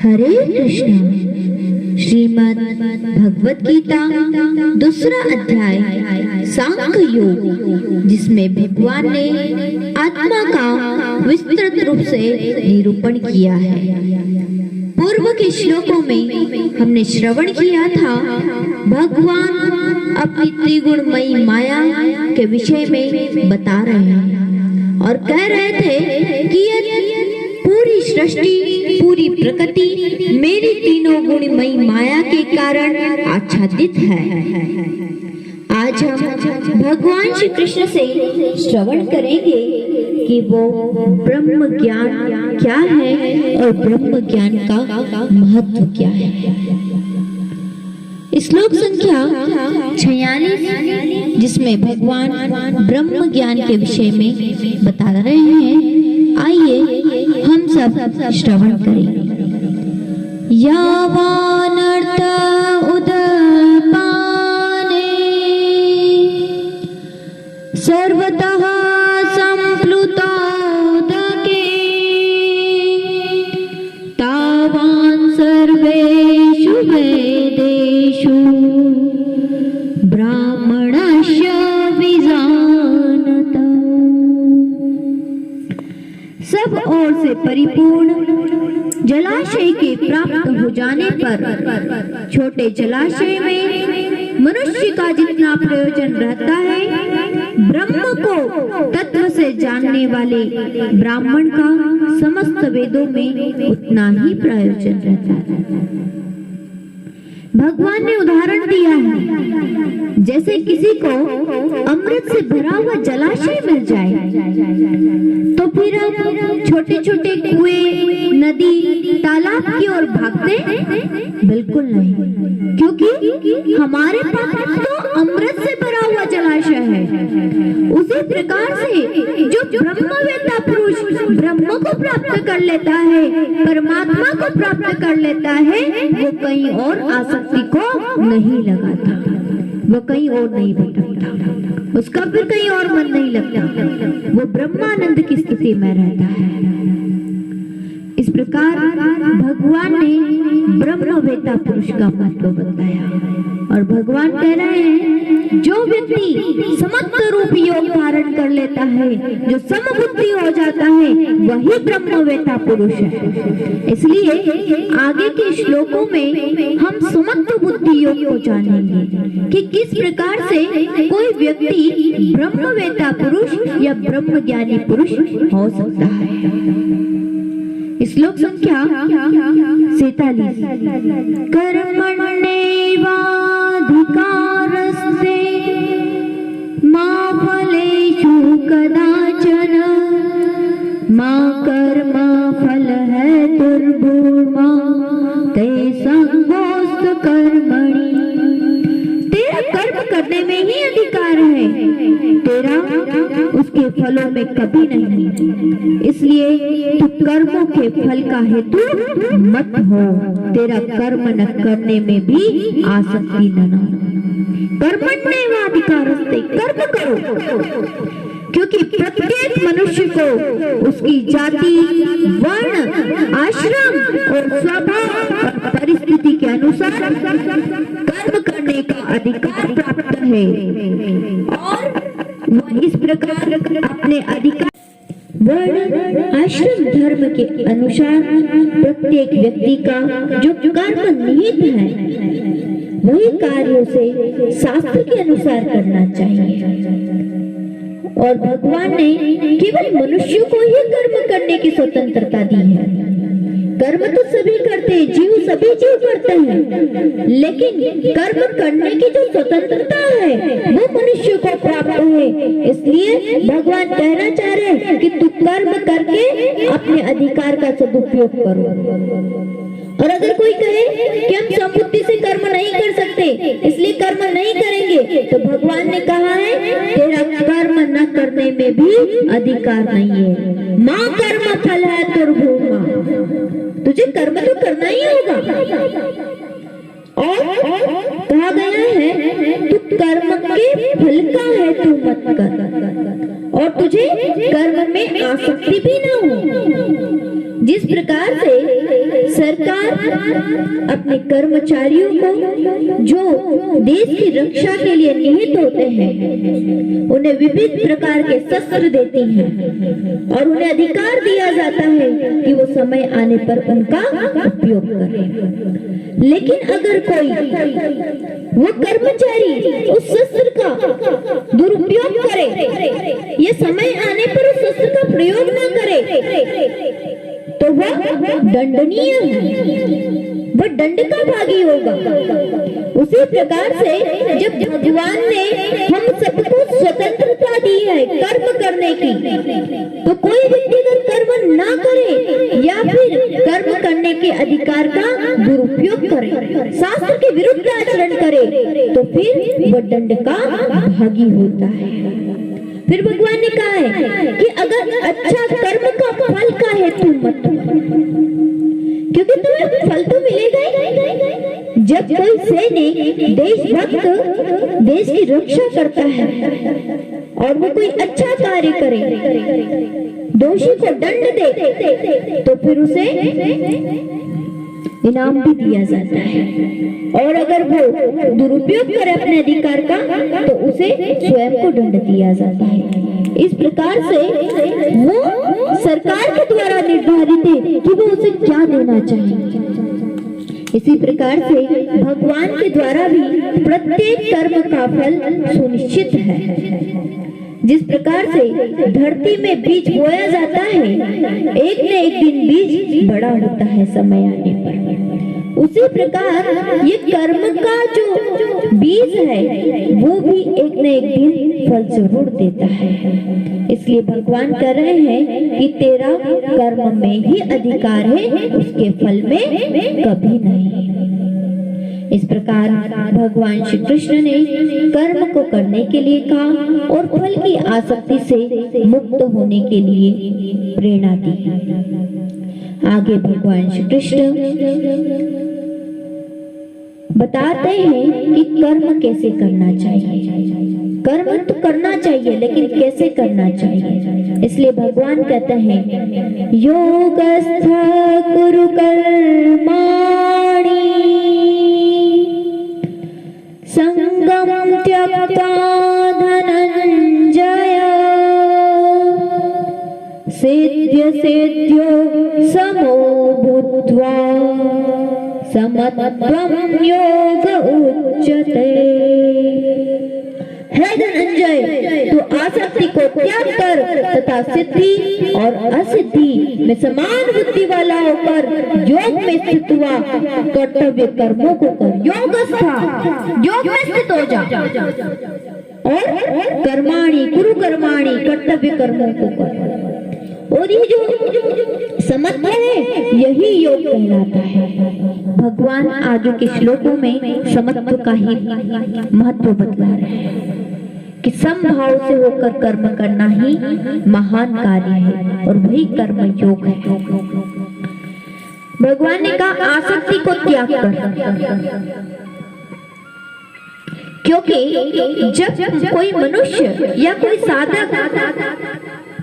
हरे कृष्ण। श्रीमद् भगवत गीता दूसरा अध्याय सांख्य योग, जिसमें भगवान ने आत्मा का विस्तृत रूप से निरूपण किया है। पूर्व के श्लोकों में हमने श्रवण किया था, भगवान अपनी त्रिगुणमयी माया के विषय में बता रहे हैं और कह रहे थे कि यह पूरी सृष्टि, पूरी प्रकृति मेरी तीनों गुणमयी माया के कारण आच्छादित है। आज हम भगवान श्री कृष्ण से श्रवण करेंगे कि वो ब्रह्म ज्ञान क्या है और ब्रह्म ज्ञान का महत्व क्या है। श्लोक संख्या 46, जिसमें भगवान ब्रह्म ज्ञान के विषय में बता रहे हैं। आइए हम सब श्रवण करें। यावानर्थ उदपाने सर्वतः संप्लुतोदके तावान् सर्वेषु वेदेषु ब्राह्मणस्य विजानत। सब ओर से परिपूर्ण जलाशय के प्राप्त हो जाने पर छोटे जलाशय में मनुष्य का जितना प्रयोजन रहता है, ब्रह्म को तत्व से जानने वाले ब्राह्मण का समस्त वेदों में उतना ही प्रयोजन रहता है। भगवान ने उदाहरण दिया है, जैसे किसी को अमृत से भरा हुआ जलाशय मिल जाए तो फिर हम छोटे छोटे कुएं, नदी, तालाब की ओर भागते? बिल्कुल नहीं, क्योंकि हमारे पास तो अमृत से भरा हुआ जलाशय है। उसी प्रकार से जो ब्रह्मवेत्ता पुरुष ब्रह्म को प्राप्त कर लेता है, परमात्मा को प्राप्त कर लेता है, वो कहीं और आसक्ति को नहीं लगाता, वो कहीं और नहीं भटकता, उसका फिर कहीं और मन नहीं लगता, वो ब्रह्मानंद की स्थिति में रहता है। इस प्रकार भगवान ने ब्रह्मवेत्ता पुरुष का महत्व बताया और भगवान कह रहे हैं, जो व्यक्ति समत्व रूप योग धारण कर लेता है, जो समबुद्धि हो जाता है, वही ब्रह्मवेत्ता पुरुष है। इसलिए आगे के श्लोकों में हम समत्व बुद्धि योग को जानेंगे कि किस प्रकार से कोई व्यक्ति ब्रह्मवेत्ता पुरुष या ब्रह्मज्ञानी पुरुष हो सकता है। श्लोक संख्या 47, कर्मण्येवाधिकारस्ते मा फलेषु कदाचन मा कर्म फलहेतुर्भूर्मा ते संगोऽस्तु कर्मणि। तेरा कर्म करने में ही अधिकार है, तेरा उसके फलों में कभी नहीं। इसलिए तू कर्मों के फल का हेतु मत हो, तेरा कर्म न करने में भी आसक्ति न हो। कर्मण्येवाधिकारस्ते, कर्म करो, क्योंकि प्रत्येक मनुष्य को उसकी जाति, वर्ण, आश्रम और स्वभाव और परिस्थिति के अनुसार कर्म करने का अधिकार प्राप्त है और वह इस प्रकार अपने अधिकार, वर्ण, आश्रम, धर्म के अनुसार प्रत्येक व्यक्ति का जो कर्म निहित है, वही कार्यों से शास्त्र के अनुसार करना चाहिए। और भगवान ने केवल मनुष्य को ही कर्म करने की स्वतंत्रता दी है। कर्म तो सभी करते हैं, सभी जीव करते हैं, लेकिन कर्म करने की जो स्वतंत्रता है वो मनुष्य को प्राप्त है। इसलिए भगवान कहना चाह रहे हैं कि तू कर्म करके अपने अधिकार का सदुपयोग करो। और अगर कोई कहे कि हम समबुद्धि से कर्म नहीं कर सकते, इसलिए कर्म नहीं करेंगे, तो भगवान ने कहा है तेरा कर्म न करने में भी अधिकार नहीं है। मां कर्म फल है तुर्भूमा, तुझे कर्म तो करना ही होगा। और कहा गया है तू कर्म के फल का है तू मत कर, और तुझे कर्म में आसक्ति भी न हो। जिस प्रकार से सरकार अपने कर्मचारियों को जो देश की रक्षा के लिए निहित होते हैं उन्हें विविध प्रकार के शस्त्र देती है और उन्हें अधिकार दिया जाता है कि वो समय आने पर उनका उपयोग करें। लेकिन अगर कोई वो कर्मचारी उस शस्त्र का दुरुपयोग करे या समय आने पर उस शस्त्र का प्रयोग न करे तो वह दंडनीय है, वह दंड का भागी होगा। उसी प्रकार से जब भगवान ने हम सबको स्वतंत्रता दी है कर्म करने की, तो कोई व्यक्ति अगर कर्म ना करे या फिर कर्म करने के अधिकार का दुरुपयोग करे, शास्त्र के विरुद्ध आचरण करे, तो फिर वह दंड का भागी होता है। फिर भगवान ने कहा है कि अगर अच्छा कर्म का फल का हेतु मत, क्योंकि तुम्हें फल तो मिलेगा ही। जब कोई सैनिक देशभक्त देश की रक्षा करता है और वो कोई अच्छा कार्य करे, दोषी को दंड दे, तो फिर उसे इनाम भी दिया जाता है। और अगर वो दुरुपयोग करे अपने अधिकार का तो उसे स्वयं को दंड दिया जाता है। इस प्रकार से वो सरकार के द्वारा निर्धारित है कि वो उसे क्या देना चाहिए। इसी प्रकार से भगवान के द्वारा भी प्रत्येक कर्म का फल सुनिश्चित है। जिस प्रकार से धरती में बीज बोया जाता है, एक न एक दिन बीज बड़ा होता है समय आने पर, उसी प्रकार ये कर्म का जो बीज है वो भी एक न एक दिन फल जरूर देता है। इसलिए भगवान कह रहे हैं कि तेरा कर्म में ही अधिकार है, उसके फल में कभी नहीं। इस प्रकार भगवान श्री कृष्ण ने कर्म को करने के लिए कहा और फल की आसक्ति से मुक्त होने के लिए प्रेरणा दी। आगे भगवान श्री कृष्ण बताते हैं कि कर्म कैसे करना चाहिए। कर्म तो करना चाहिए, लेकिन कैसे करना चाहिए। इसलिए भगवान कहते हैं योगस्थ कुरु कर्माणि संगम त्यक्त्वा धनंजय सिद्ध्य सिद्ध्यो समो भूत्वा समत्वं योग उच्यते। है धनंजय, तो आसक्ति को त्याग कर तथा सिद्धि और असिद्धि में समान बुद्धि वाला होकर योग में स्थित हुआ कर्तव्य कर्मों को कर। योग में स्थित हो जा और कर्माणि कुरु कर्माणि कर्तव्य कर्मों को कर। और ये जो समत्व है यही योग कहलाता है। भगवान आगे के श्लोकों में समत्व का ही महत्व बतला रहे हैं कि समभाव से होकर कर्म करना ही महान कार्य है और वही कर्म योग है। भगवान ने कहा आसक्ति को त्याग कर, क्योंकि जब कोई मनुष्य या कोई साधक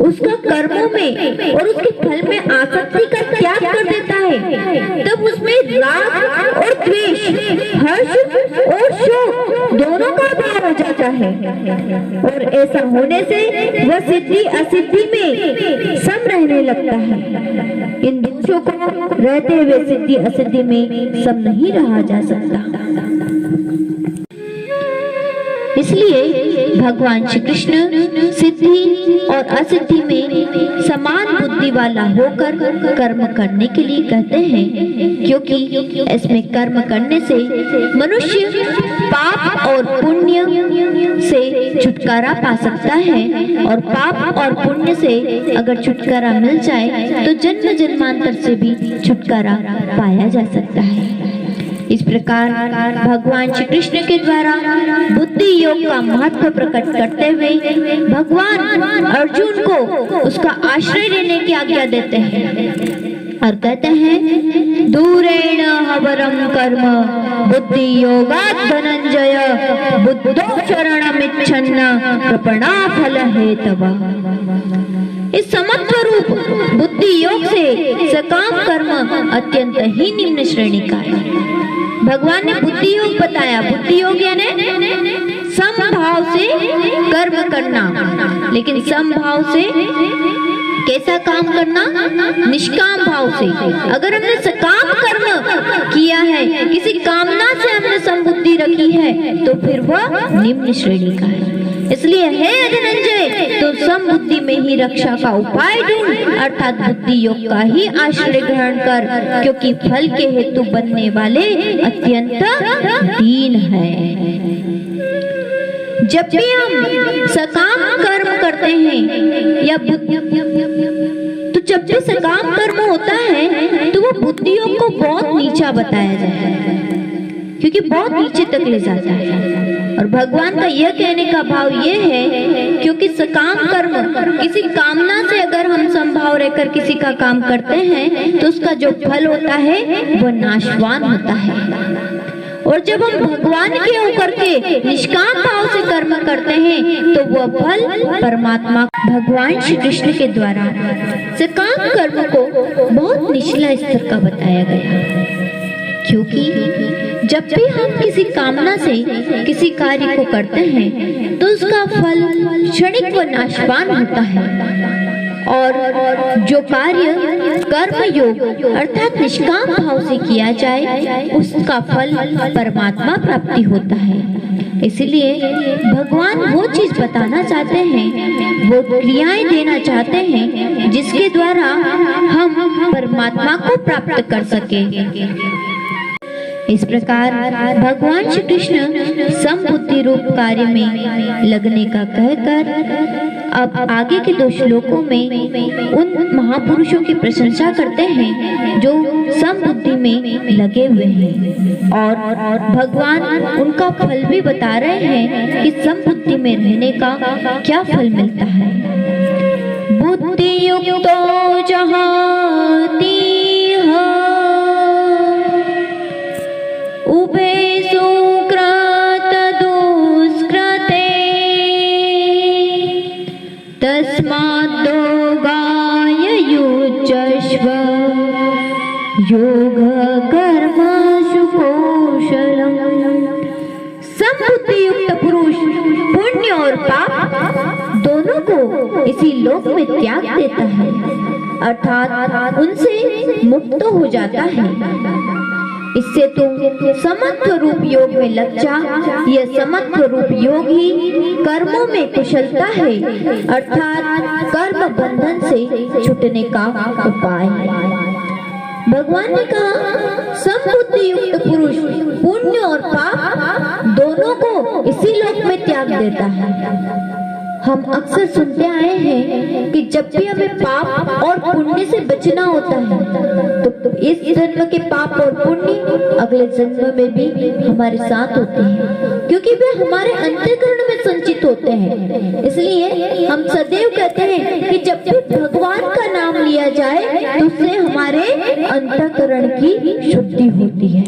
उसका कर्मों में और उसके फल में आसक्ति का त्याग कर देता है, तब उसमें राग और द्वेष, हर्ष और शोक दोनों का भाव हो जाता है। और ऐसा होने से वह सिद्धि असिद्धि में सम रहने लगता है। इन दोषों को रहते हुए सिद्धि असिद्धि में सम नहीं रहा जा सकता। इसलिए भगवान श्री कृष्ण सिद्धि और असिद्धि में समान बुद्धि वाला होकर कर्म करने के लिए कहते हैं, क्योंकि इसमें कर्म करने से मनुष्य पाप और पुण्य से छुटकारा पा सकता है। और पाप और पुण्य से अगर छुटकारा मिल जाए तो जन्म जन्मांतर से भी छुटकारा पाया जा सकता है। इस प्रकार भगवान श्री कृष्ण के द्वारा बुद्धि योग का महत्व प्रकट करते हुए भगवान अर्जुन को उसका आश्रय लेने की आज्ञा देते हैं और कहते हैं दूरेण हवरम कर्म बुद्धि योगात् धनंजय बुद्धो शरणमिच्छन्न कृपणा फल हेतव। इस समत्व रूप बुद्धि योग से सकाम कर्म अत्यंत ही निम्न श्रेणी का है। भगवान ने बुद्धि योग बताया। बुद्धि योग यानी समभाव से कर्म करना, लेकिन समभाव से कैसा काम करना? निष्काम भाव से। अगर हमने सकाम कर्म किया है, किसी कामना से हमने समबुद्धि रखी है, तो फिर वह निम्न श्रेणी का है। इसलिए हे धनंजय, तो समबुद्धि में ही रक्षा का उपाय ढूंढ, अर्थात बुद्धि योग का ही आश्रय ग्रहण कर, क्योंकि फल के हेतु बनने वाले अत्यंत दीन है। जब भी हम सकाम कर्म करते हैं या तो जब भी सकाम कर्म होता है तो वो बुद्धि योग को बहुत नीचा बताया जाता है, क्योंकि बहुत नीचे तक ले जाता है। और भगवान का यह कहने का भाव यह है, क्योंकि सकाम कर्म किसी कामना से अगर हम संभाव रहकर किसी का काम करते हैं तो उसका जो फल होता है वह नाशवान होता है। और जब हम भगवान के होकर के निष्काम भाव से कर्म करते हैं तो वह फल परमात्मा भगवान श्री कृष्ण के द्वारा सकाम कर्म को बहुत निचला स्तर का बताया गया। क्योंकि जब भी हम किसी कामना से किसी कार्य को करते हैं तो उसका फल क्षणिक व नाशवान होता है, और जो कार्य कर्म योग अर्थात निष्काम भाव से किया जाए उसका फल परमात्मा प्राप्ति होता है। इसलिए भगवान वो चीज बताना चाहते हैं, वो क्रियाएं देना चाहते हैं जिसके द्वारा हम परमात्मा को प्राप्त कर सके। इस प्रकार भगवान श्री कृष्ण समबुद्धि रूप कार्य में लगने का कहकर अब आगे के 2 श्लोकों में उन महापुरुषों की प्रशंसा करते हैं जो समबुद्धि में लगे हुए हैं, और भगवान उनका फल भी बता रहे हैं कि समबुद्धि में रहने का क्या फल मिलता है। बुद्धि युक्तो जहाति उभे सुकृत दुष्कृते तस्माद्योगाय युज्यस्व योग कर्मसु कौशलम्। समबुद्धि युक्त पुरुष पुण्य और पाप दोनों को इसी लोक में त्याग देता है, अर्थात उनसे मुक्त हो जाता है। इससे तुम समत्व रूप योग में लग जा। यह समत्व रूप योग ही कर्मों में कुशलता है, अर्थात कर्म बंधन से छूटने का उपाय है। भगवान ने कहा समबुद्धि युक्त पुरुष पुण्य और पाप दोनों को इसी लोक में त्याग देता है। हम अक्सर सुनते आए हैं कि जब भी हमें पाप और पुण्य से बचना होता है तो इस जन्म के पाप और पुण्य अगले जन्म में भी हमारे साथ होते हैं, क्योंकि वे हमारे अंतःकरण में संचित होते हैं। इसलिए हम सदैव कहते हैं कि जब भी भगवान का नाम लिया जाए तो उससे हमारे अंतःकरण की शुद्धि होती है,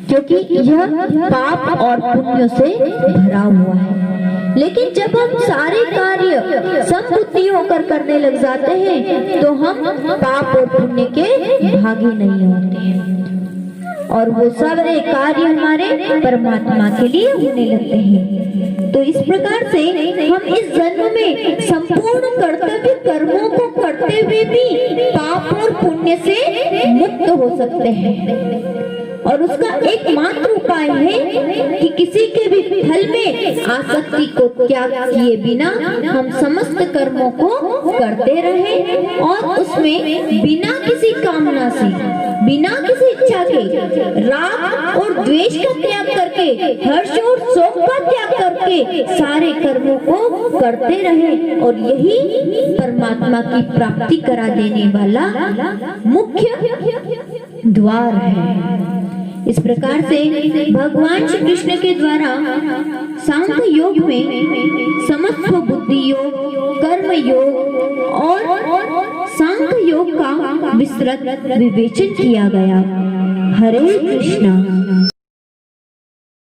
क्योंकि यह पाप और पुण्य से भरा हुआ है। लेकिन जब हम सारे कार्य समबुद्धि होकर करने लग जाते हैं तो हम पाप और पुण्य के भागी नहीं होते हैं, और वो सारे कार्य हमारे परमात्मा के लिए होने लगते हैं। तो इस प्रकार से हम इस जन्म में संपूर्ण कर्तव्य कर्मों को करते हुए भी पाप और पुण्य से मुक्त हो सकते हैं, और उसका एकमात्र उपाय है कि किसी के भी फल में आसक्ति को त्याग किए बिना हम समस्त कर्मों को करते रहें, और उसमें बिना किसी कामना से, बिना किसी इच्छा के, राग और द्वेष का त्याग करके, हर्ष और शोक का त्याग करके सारे कर्मों को करते रहें, और यही परमात्मा की प्राप्ति करा देने वाला मुख्य द्वार है। इस प्रकार से भगवान श्री कृष्ण के द्वारा सांख्य योग में समत्व बुद्धि योग, कर्म योग और सांख्य योग का विस्तृत विवेचन किया गया। हरे कृष्णा।